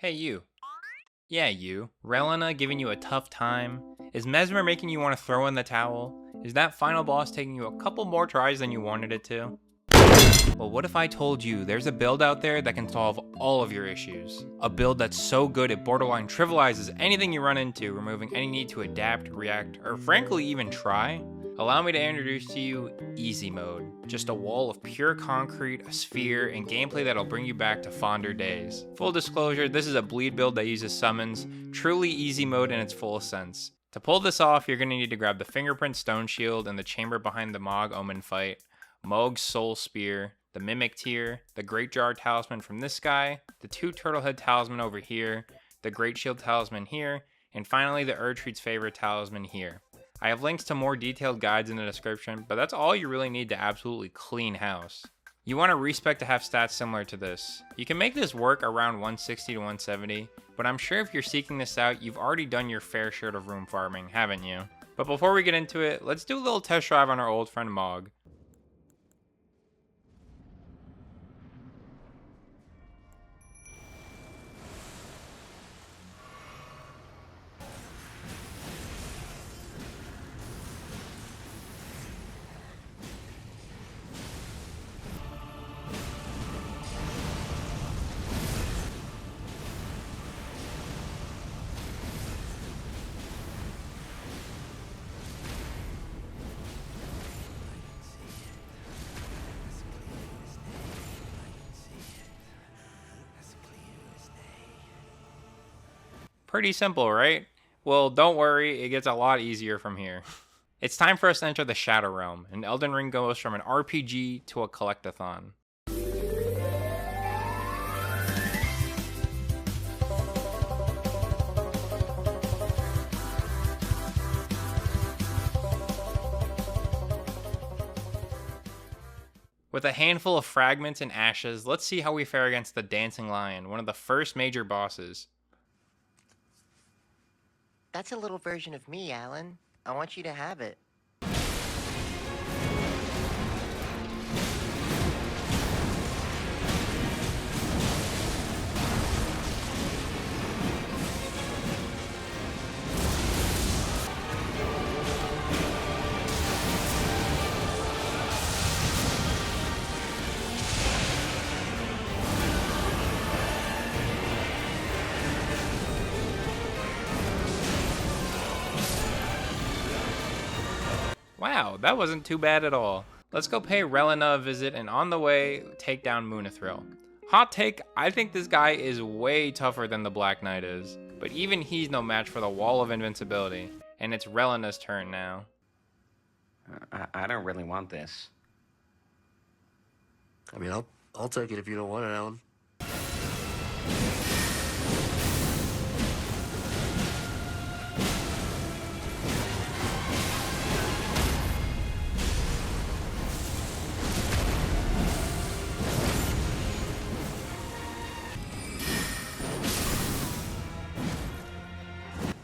Hey, you. Yeah, you. Relina giving you a tough time? Is Messmer making you want to throw in the towel? Is that final boss taking you a couple more tries than you wanted it to? Well, what if I told you there's a build out there that can solve all of your issues? A build that's so good it borderline trivializes anything you run into, removing any need to adapt, react, or frankly even try? Allow me to introduce to you Easy Mode. Just a wall of pure concrete, a sphere, and gameplay that'll bring you back to fonder days. Full disclosure, this is a bleed build that uses summons, truly easy mode in its fullest sense. To pull this off, you're going to need to grab the Fingerprint Stone Shield in the chamber behind the Mohg Omen fight, Mohg's Soul Spear, the Mimic Tear, the Great Jar Talisman from this guy, the 2 Turtlehead Talisman over here, the Great Shield Talisman here, and finally the Erdtreat's Favorite Talisman here. I have links to more detailed guides in the description, but that's all you really need to absolutely clean house. You want a respec to have stats similar to this. You can make this work around 160 to 170, but I'm sure if you're seeking this out, you've already done your fair share of room farming, haven't you? But before we get into it, let's do a little test drive on our old friend Mohg. Pretty simple, right? Well, don't worry, it gets a lot easier from here. It's time for us to enter the Shadow Realm, and Elden Ring goes from an RPG to a collectathon. With a handful of fragments and ashes, let's see how we fare against the Dancing Lion, one of the first major bosses. That's a little version of me, Alan. I want you to have it. Wow, that wasn't too bad at all. Let's go pay Relina a visit and on the way, take down Munithril. Hot take, I think this guy is way tougher than the Black Knight is, but even he's no match for the Wall of Invincibility, and it's Relina's turn now. I don't really want this. I mean, I'll take it if you don't want it, Alan.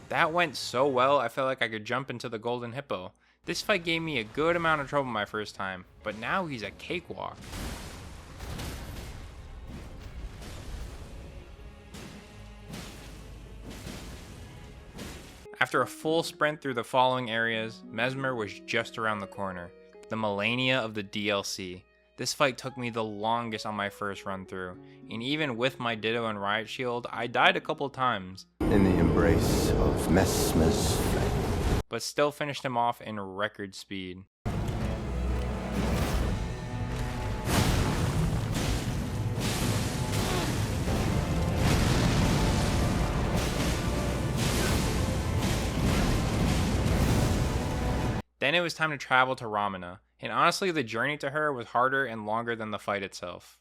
That went so well, I felt like I could jump into the Golden Hippo. This fight gave me a good amount of trouble my first time, but now he's a cakewalk. After a full sprint through the following areas, Messmer was just around the corner. The Melania of the DLC. This fight took me the longest on my first run through, and even with my Ditto and Riot Shield, I died a couple times. In the embrace of Messmer's flame. But still finished him off in record speed. Then it was time to travel to Romina, and honestly the journey to her was harder and longer than the fight itself.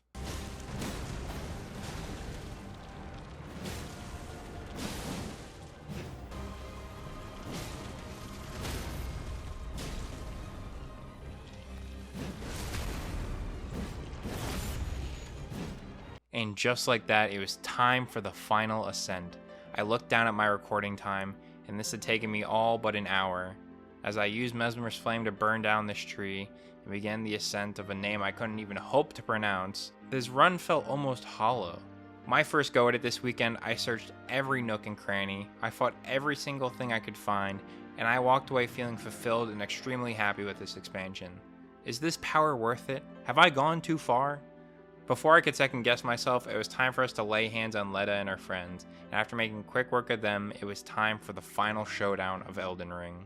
And just like that, it was time for the final ascent. I looked down at my recording time, and this had taken me all but an hour. As I used Messmer's flame to burn down this tree, and began the ascent of a name I couldn't even hope to pronounce, this run felt almost hollow. My first go at it this weekend, I searched every nook and cranny, I fought every single thing I could find, and I walked away feeling fulfilled and extremely happy with this expansion. Is this power worth it? Have I gone too far? Before I could second guess myself, it was time for us to lay hands on Leda and her friends, and after making quick work of them, it was time for the final showdown of Elden Ring.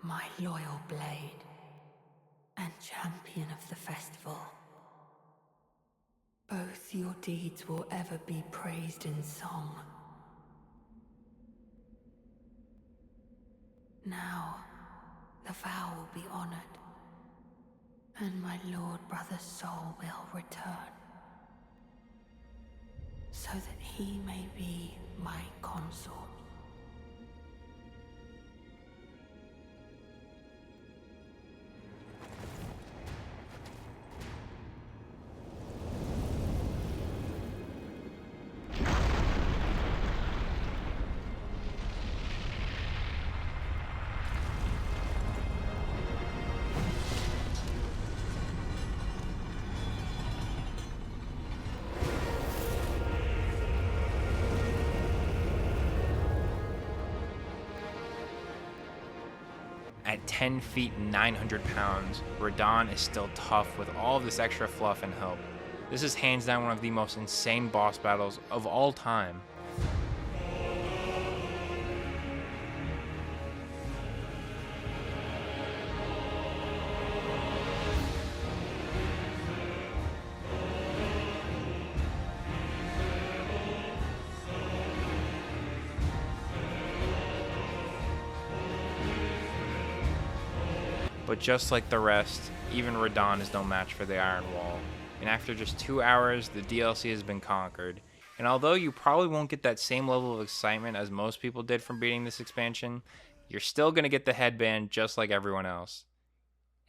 My loyal blade and champion of the festival. Both your deeds will ever be praised in song. Now, the vow will be honored, and my lord brother's soul will return, so that he may be my consort. At 10 feet and 900 pounds, Radahn is still tough with all of this extra fluff and help. This is hands down one of the most insane boss battles of all time. But just like the rest, even Radahn is no match for the Iron Wall. And after just 2 hours, the DLC has been conquered. And although you probably won't get that same level of excitement as most people did from beating this expansion, you're still going to get the headband just like everyone else.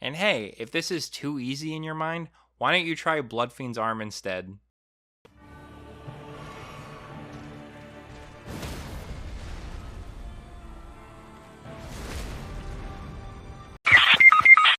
And hey, if this is too easy in your mind, why don't you try Bloodfiend's arm instead?